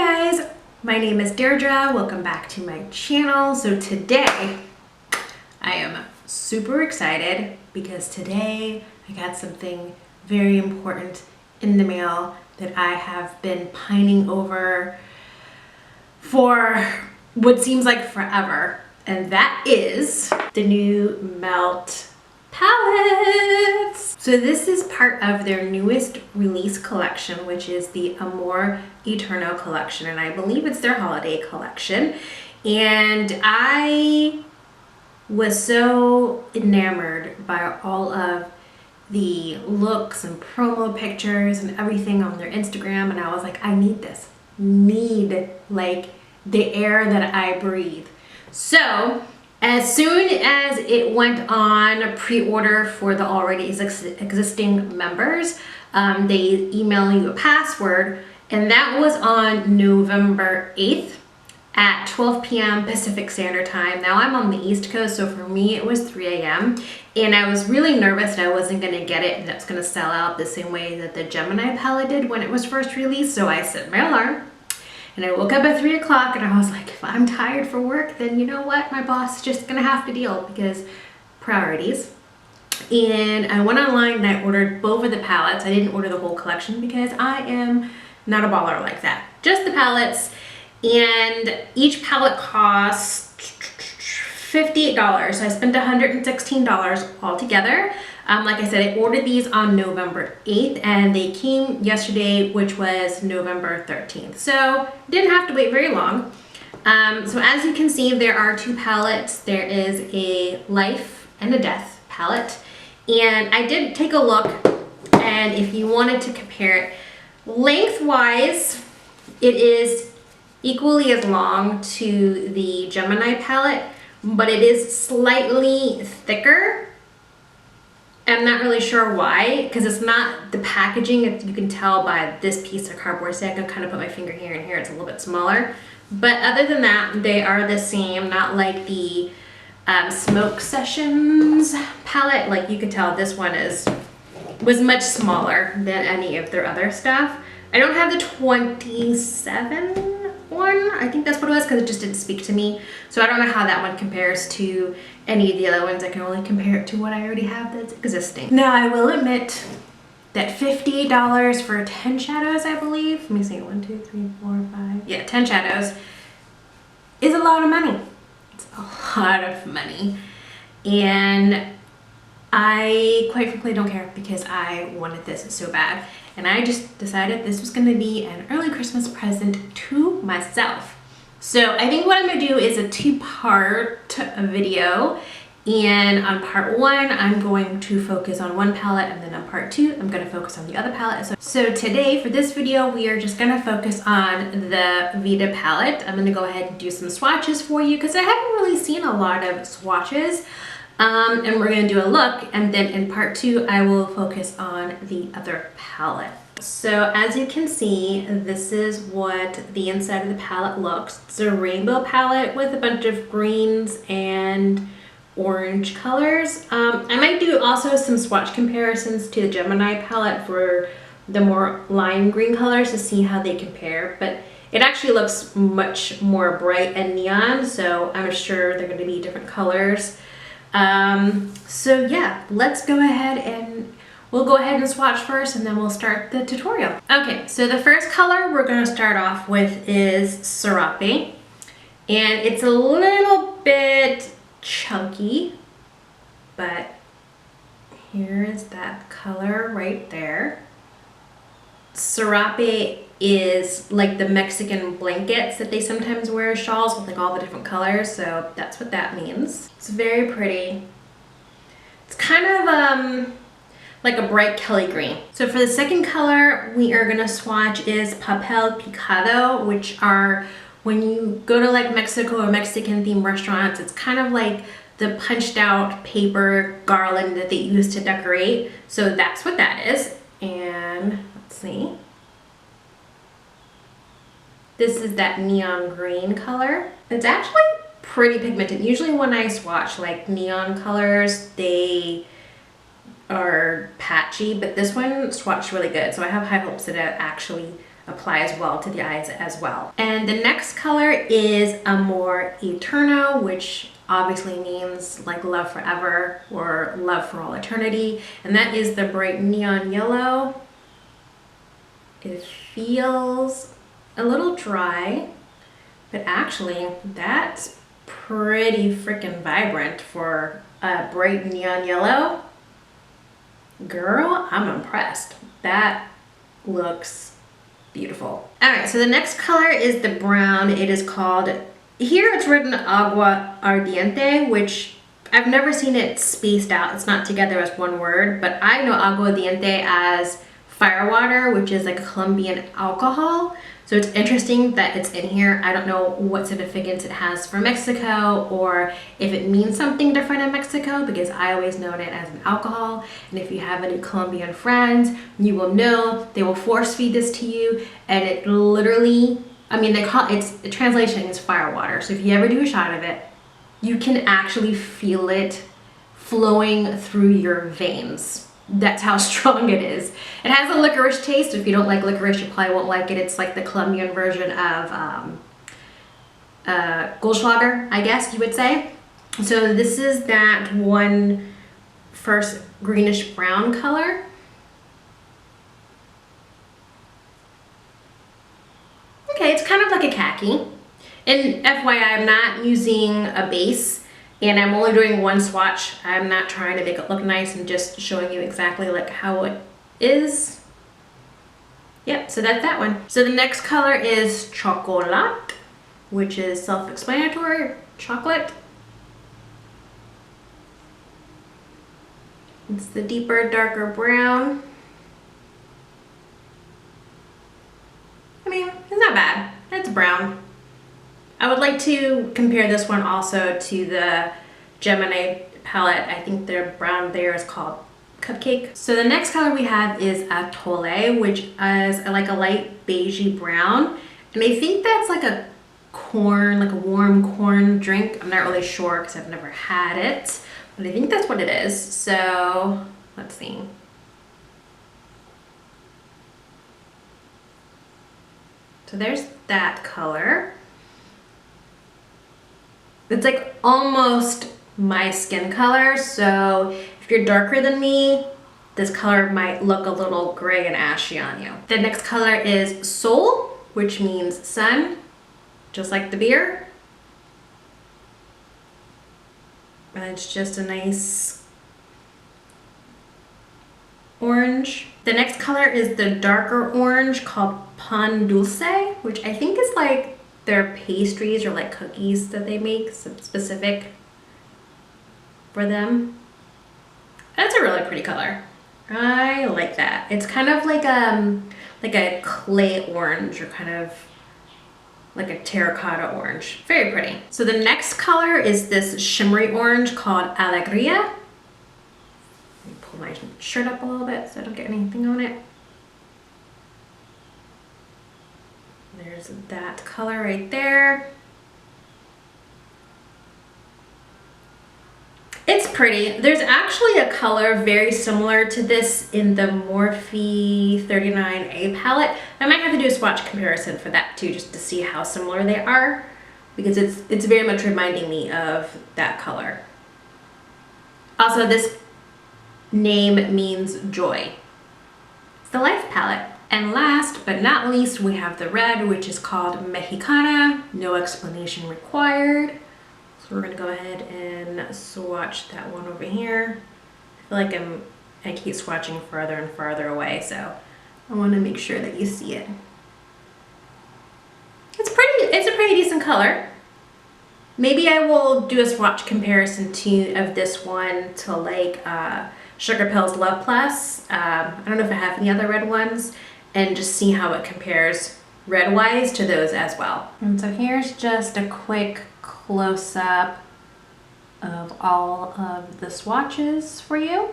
guys, my name is Deirdre. Welcome back to my channel. So today I am super excited because today I got something very important in the mail that I have been pining over for what seems like forever, and that is the new Melt palettes. So this is part of their newest release collection, which is the Amor Eterno collection, and I believe it's their holiday collection. And I was so enamored by all of the looks and promo pictures and everything on their Instagram, and I was like, I need this. Need like the air that I breathe. So as soon as it went on pre-order for the already existing members, they email you a password, and that was on November 8th at 12 p.m. Pacific Standard Time. Now I'm on the East Coast, so for me it was 3 a.m. and I was really nervous that I wasn't gonna get it and it's gonna sell out the same way that the Gemini palette did when it was first released. So I set my alarm and I woke up at 3 o'clock and I was like, if I'm tired for work, then you know what? My boss is just gonna have to deal because priorities. And I went online and I ordered both of the palettes. I didn't order the whole collection because I am not a baller like that. Just the palettes. And each palette costs $58. So I spent $116 altogether. Like I said, I ordered these on November 8th and they came yesterday, which was November 13th. So didn't have to wait very long. So as you can see, there are two palettes. There is a life and a death palette. And I did take a look, and if you wanted to compare it lengthwise, it is equally as long to the Gemini palette, but it is slightly thicker. I'm not really sure why, because it's not the packaging. You can tell by this piece of cardboard. So I can kind of put my finger here and here. It's a little bit smaller. But other than that, they are the same, not like the Smoke Sessions palette. Like you could tell this one was much smaller than any of their other stuff. I don't have the 27 one. I think that's what it was because it just didn't speak to me. So I don't know how that one compares to any of the other ones. I can only compare it to what I already have that's existing. Now I will admit that $58 for 10 shadows, I believe. Let me see, 1, 2, 3, 4, 5. Yeah, 10 shadows is a lot of money. It's a lot of money. And I quite frankly don't care because I wanted this so bad. And I just decided this was gonna be an early Christmas present to myself. So I think what I'm gonna do is a two-part video. And on part one, I'm going to focus on one palette, and then on part two, I'm gonna focus on the other palette. So today, for this video, we are just gonna focus on the Vida palette. I'm gonna go ahead and do some swatches for you because I haven't really seen a lot of swatches. And we're gonna do a look, and then in part two, I will focus on the other palette. So as you can see, this is what the inside of the palette looks. It's a rainbow palette with a bunch of greens and orange colors. I might do also some swatch comparisons to the Gemini palette for the more lime green colors to see how they compare, but it actually looks much more bright and neon, so I'm sure they're gonna be different colors. So yeah, let's go ahead and we'll go ahead and swatch first, and then we'll start the tutorial. Okay, so the first color we're gonna start off with is Serape, and it's a little bit chunky, but here is that color right there. Serape is like the Mexican blankets that they sometimes wear as shawls with like all the different colors, so that's what that means. It's very pretty. It's kind of like a bright Kelly green. So for the second color we are gonna swatch is Papel Picado, which are, when you go to like Mexico or Mexican themed restaurants, it's kind of like the punched out paper garland that they use to decorate. So that's what that is. And let's see. This is that neon green color. It's actually pretty pigmented. Usually when I swatch like neon colors, they are patchy, but this one swatched really good. So I have high hopes that it actually applies well to the eyes as well. And the next color is Amor Eterno, which obviously means like love forever or love for all eternity. And that is the bright neon yellow. It feels a little dry, but actually that's pretty freaking vibrant for a bright neon yellow. Girl, I'm impressed. That looks beautiful. All right, so the next color is the brown. It is called, here it's written Agua Ardiente, which I've never seen it spaced out. It's not together as one word, but I know Agua Ardiente as firewater, which is like a Colombian alcohol. So it's interesting that it's in here. I don't know what significance it has for Mexico or if it means something different in Mexico, because I always known it as an alcohol. And if you have any Colombian friends, you will know they will force feed this to you. And it literally, I mean, they call it's, the translation is firewater. So if you ever do a shot of it, you can actually feel it flowing through your veins. That's how strong it is. It has a licorice taste. If you don't like licorice, you probably won't like it. It's like the Colombian version of Goldschlager, I guess you would say. So this is that one first greenish brown color. Okay, it's kind of like a khaki. And FYI, I'm not using a base. And I'm only doing one swatch. I'm not trying to make it look nice, and just showing you exactly like how it is. Yep, so that's that one. So the next color is Chocolat, which is self-explanatory, chocolate. It's the deeper, darker brown. I mean, it's not bad. It's brown. I would like to compare this one also to the Gemini palette. I think their brown there is called Cupcake. So the next color we have is Atole, which is like a light beigey brown. And I think that's like a corn, like a warm corn drink. I'm not really sure because I've never had it, but I think that's what it is. So let's see. So there's that color. It's like almost my skin color, so if you're darker than me, this color might look a little gray and ashy on you. The next color is Sol, which means sun, just like the beer. And it's just a nice orange. The next color is the darker orange called Pan Dulce, which I think is like their pastries or like cookies that they make, specific for them. That's a really pretty color. I like that. It's kind of like a clay orange, or kind of like a terracotta orange. Very pretty. So the next color is this shimmery orange called Alegria. Let me pull my shirt up a little bit so I don't get anything on it. There's that color right there. It's pretty. There's actually a color very similar to this in the Morphe 39A palette. I might have to do a swatch comparison for that too, just to see how similar they are, because it's very much reminding me of that color. Also, this name means joy. It's the Life palette. And last but not least, we have the red, which is called Mexicana. No explanation required. So we're gonna go ahead and swatch that one over here. I feel like I keep swatching farther and farther away, so I wanna make sure that you see it. It's a pretty decent color. Maybe I will do a swatch comparison too of this one to like Sugar Pills Love Plus. I don't know if I have any other red ones, and just see how it compares red-wise to those as well. And so here's just a quick close-up of all of the swatches for you.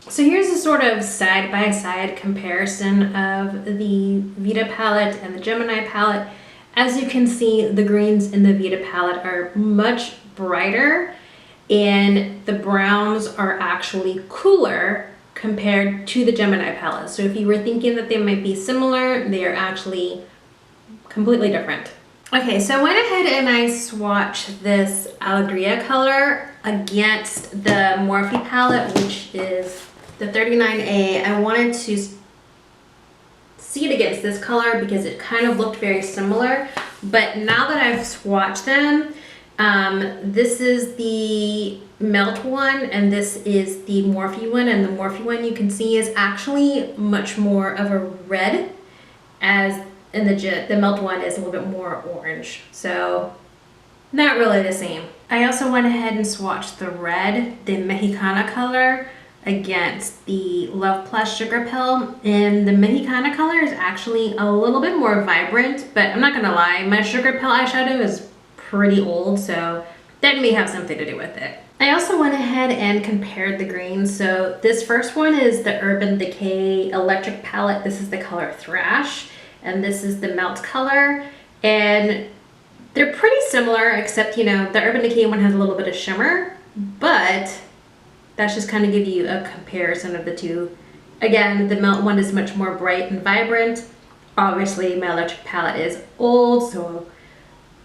So here's a sort of side-by-side comparison of the Vida palette and the Gemini palette. As you can see, the greens in the Vida palette are much brighter, and the browns are actually cooler compared to the Gemini palette. So if you were thinking that they might be similar, they are actually completely different. Okay, so I went ahead and I swatched this Alegria color against the Morphe palette, which is the 39A. I wanted to see it against this color because it kind of looked very similar. But now that I've swatched them, this is the Melt one and this is the Morphe one, and the Morphe one you can see is actually much more of a red, as in the Melt one is a little bit more orange. So not really the same. I also went ahead and swatched the red, the Mexicana color, against the Love Plus Sugar Pill, and the Mexicana color is actually a little bit more vibrant, but I'm not gonna lie, my Sugar Pill eyeshadow is pretty old, so that may have something to do with it. I also went ahead and compared the greens. So this first one is the Urban Decay Electric Palette. This is the color Thrash, and this is the Melt color, and they're pretty similar, except, you know, the Urban Decay one has a little bit of shimmer, but that's just kind of give you a comparison of the two. Again, the Melt one is much more bright and vibrant. Obviously, my electric palette is old, so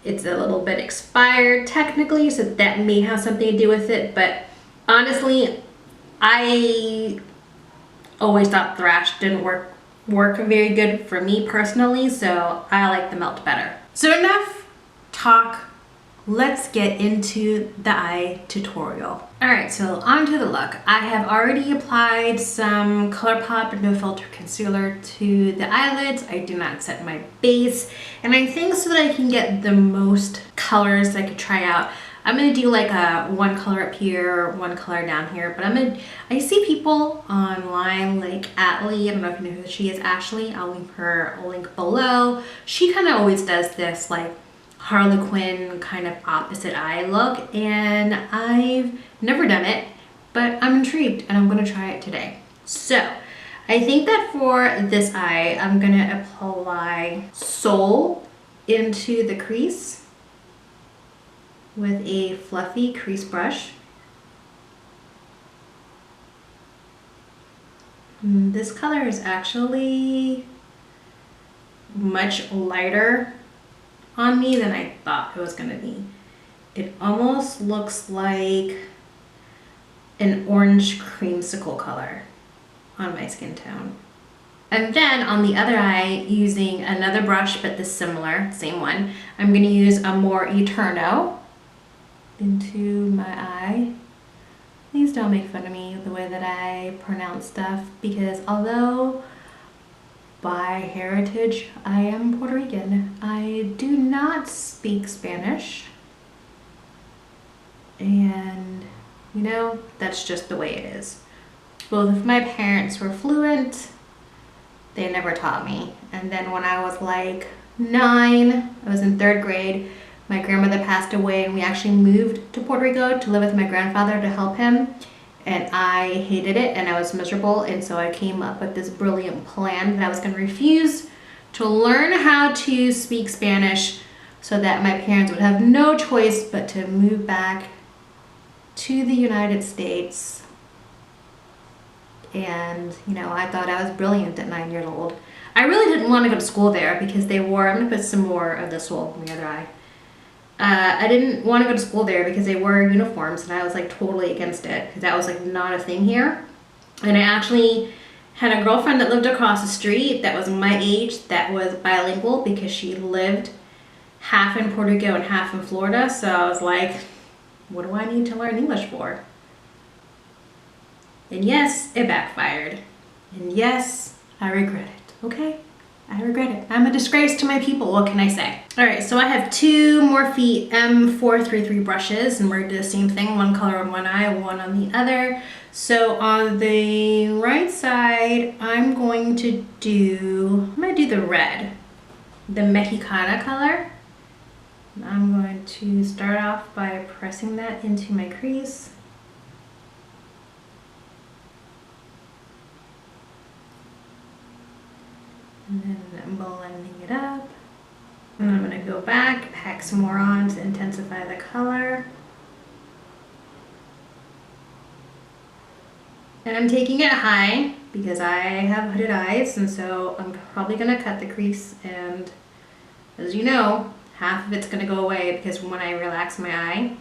it's a little bit expired technically, so that may have something to do with it. But honestly, I always thought Thrash didn't work very good for me personally, so I like the Melt better. So enough talk. Let's get into the eye tutorial. All right, so on to the look. I have already applied some ColourPop No Filter Concealer to the eyelids. I did not set my base. And I think so that I can get the most colors I could try out, I'm gonna do like a one color up here, one color down here, but I see people online like Atlee, I don't know if you know who she is, Ashley, I'll leave her a link below. She kind of always does this like Harley Quinn kind of opposite eye look, and I've never done it, but I'm intrigued and I'm gonna try it today. So I think that for this eye, I'm gonna apply Soul into the crease with a fluffy crease brush. This color is actually much lighter on me than I thought it was gonna be. It almost looks like an orange creamsicle color on my skin tone. And then on the other eye, using another brush, but the same one, I'm gonna use Amor Eterno into my eye. Please don't make fun of me the way that I pronounce stuff, because although by heritage I am Puerto Rican, I do not speak Spanish. And you know, that's just the way it is. Both of my parents were fluent, they never taught me. And then when I was like 9, I was in 3rd grade, my grandmother passed away and we actually moved to Puerto Rico to live with my grandfather to help him. And I hated it and I was miserable, and so I came up with this brilliant plan that I was going to refuse to learn how to speak Spanish so that my parents would have no choice but to move back to the United States. And you know, I thought I was brilliant at 9 years old. I really didn't want to go to school there because they wore, I'm going to put some more of this Soul in the other eye. I didn't want to go to school there because they wore uniforms, and I was like totally against it because that was like not a thing here. And I actually had a girlfriend that lived across the street that was my age that was bilingual because she lived half in Puerto Rico and half in Florida. So I was like, what do I need to learn English for? And yes, it backfired. And yes, I regret it, okay? I regret it. I'm a disgrace to my people, what can I say? All right, so I have 2 Morphe M433 brushes, and we're gonna do the same thing, one color on one eye, one on the other. So on the right side, I'm gonna do the red, the Mexicana color. I'm going to start off by pressing that into my crease. And then I'm blending it up. And I'm going to go back, pack some more on to intensify the color. And I'm taking it high because I have hooded eyes, and so I'm probably gonna cut the crease, and as you know, half of it's gonna go away because when I relax my eye,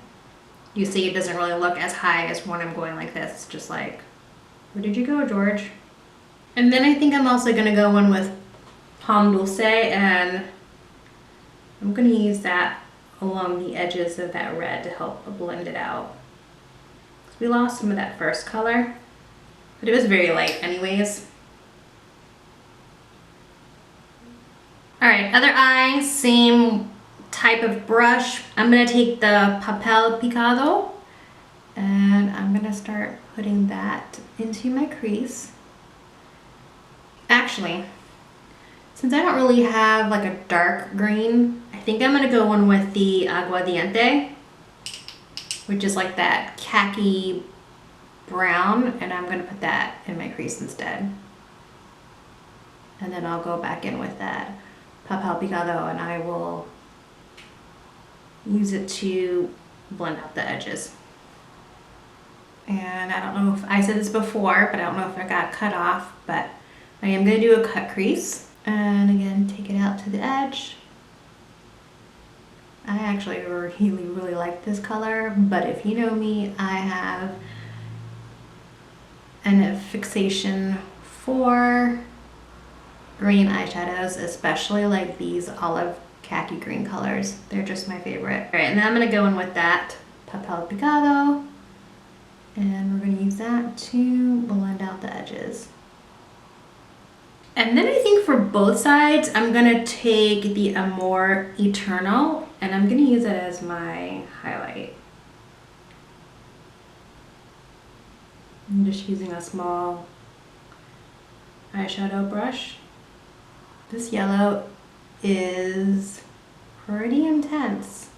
you see it doesn't really look as high as when I'm going like this. It's just like, where did you go, George? And then I think I'm also gonna go in with Palm Dulce, and I'm gonna use that along the edges of that red to help blend it out. So we lost some of that first color, but it was very light anyways. All right, other eye, same type of brush. I'm gonna take the Papel Picado and I'm gonna start putting that into my crease. Actually, since I don't really have like a dark green, I think I'm gonna go in with the Aguardiente, which is like that khaki brown, and I'm gonna put that in my crease instead. And then I'll go back in with that Papel Picado and I will use it to blend out the edges. And I don't know if I said this before, but I don't know if I got cut off, but I am gonna do a cut crease. And again, take it out to the edge. I actually really like this color, but if you know me, I have a fixation for green eyeshadows, especially like these olive khaki green colors. They're just my favorite. All right, and then I'm gonna go in with that Papel Picado, and we're gonna use that to blend out the edges. And then I think for both sides, I'm gonna take the Amor Eterno and I'm gonna use it as my highlight. I'm just using a small eyeshadow brush. This yellow is pretty intense.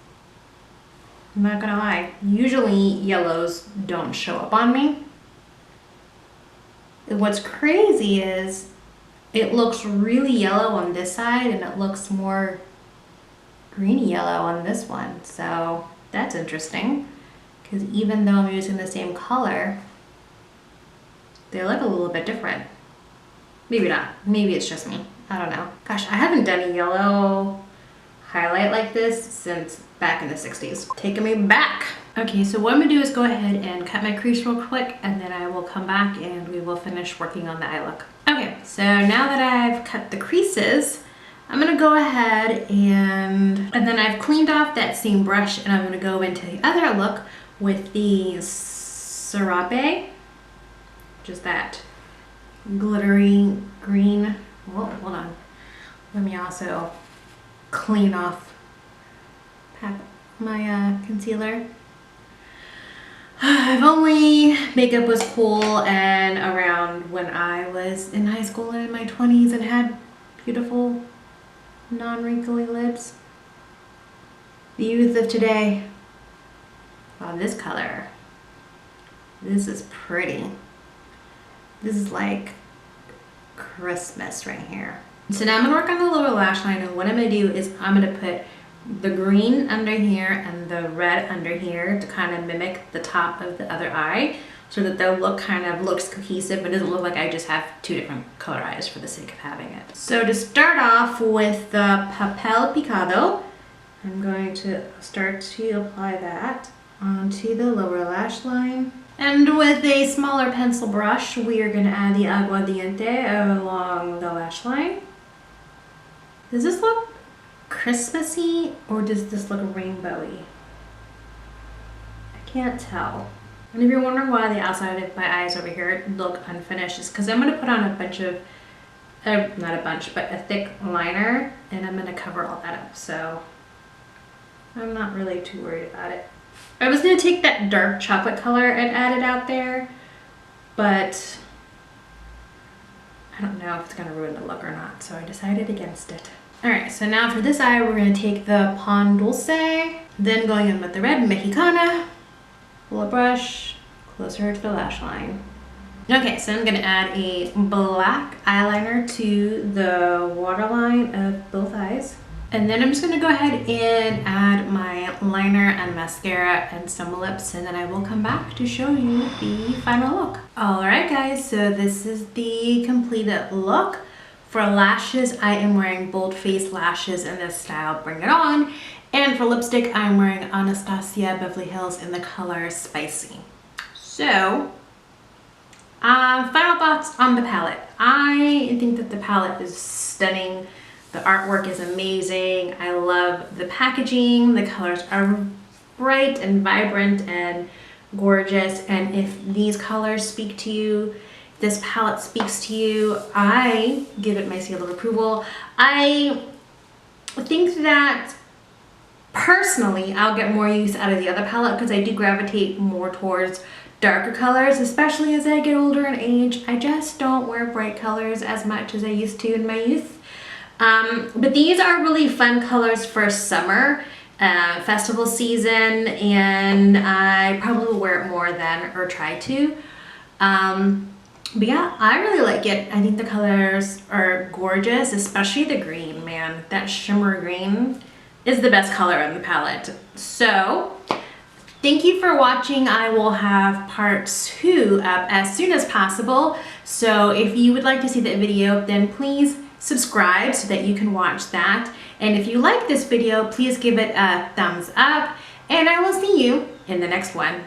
I'm not gonna lie. Usually yellows don't show up on me. What's crazy is it looks really yellow on this side and it looks more greeny yellow on this one. So that's interesting because even though I'm using the same color, they look a little bit different. Maybe not. Maybe it's just me. I don't know. Gosh, I haven't done a yellow highlight like this since back in the 60s. Taking me back. Okay, so what I'm gonna do is go ahead and cut my crease real quick and then I will come back and we will finish working on the eye look. Okay, so now that I've cut the creases, I'm gonna go ahead and then I've cleaned off that same brush and I'm gonna go into the other look with the Serape, which is that glittery green. Whoa, hold on. Let me also clean off my concealer. If only makeup was cool and around when I was in high school and in my 20s and had beautiful non-wrinkly lips. The youth of today. Wow, this color. This is pretty. This is like Christmas right here. So now I'm gonna work on the lower lash line, and what I'm gonna do is I'm gonna put the green under here and the red under here to kind of mimic the top of the other eye so that the look kind of looks cohesive. It doesn't look like I just have two different color eyes for the sake of having it. So to start off with the Papel Picado, I'm going to start to apply that onto the lower lash line. And with a smaller pencil brush, we are going to add the Aguardiente along the lash line. Does this look Christmassy or does this look rainbowy? I can't tell. And if you're wondering why the outside of my eyes over here look unfinished, it's because I'm going to put on a bunch of, not a bunch, but a thick liner, and I'm going to cover all that up. So I'm not really too worried about it. I was going to take that dark chocolate color and add it out there, but I don't know if it's going to ruin the look or not, so I decided against it. Alright, so now for this eye, we're going to take the Palm Dulce, then going in with the red Mexicana, pull a brush closer to the lash line. Okay, so I'm going to add a black eyeliner to the waterline of both eyes. And then I'm just gonna go ahead and add my liner and mascara and some lips, and then I will come back to show you the final look. All right guys, so this is the completed look. For lashes, I am wearing bold face lashes in this style, Bring It On. And for lipstick, I'm wearing Anastasia Beverly Hills in the color Spicy. So, final thoughts on the palette. I think that the palette is stunning. The artwork is amazing. I love the packaging. The colors are bright and vibrant and gorgeous. And if these colors speak to you, this palette speaks to you, I give it my seal of approval. I think that personally, I'll get more use out of the other palette because I do gravitate more towards darker colors, especially as I get older in age. I just don't wear bright colors as much as I used to in my youth. But these are really fun colors for summer, festival season, and I probably will wear it more then, or try to. But yeah, I really like it. I think the colors are gorgeous, especially the green, man. That shimmer green is the best color in the palette. So, thank you for watching. I will have part 2 up as soon as possible. So if you would like to see that video, then please subscribe so that you can watch that. And if you like this video, please give it a thumbs up, and I will see you in the next one.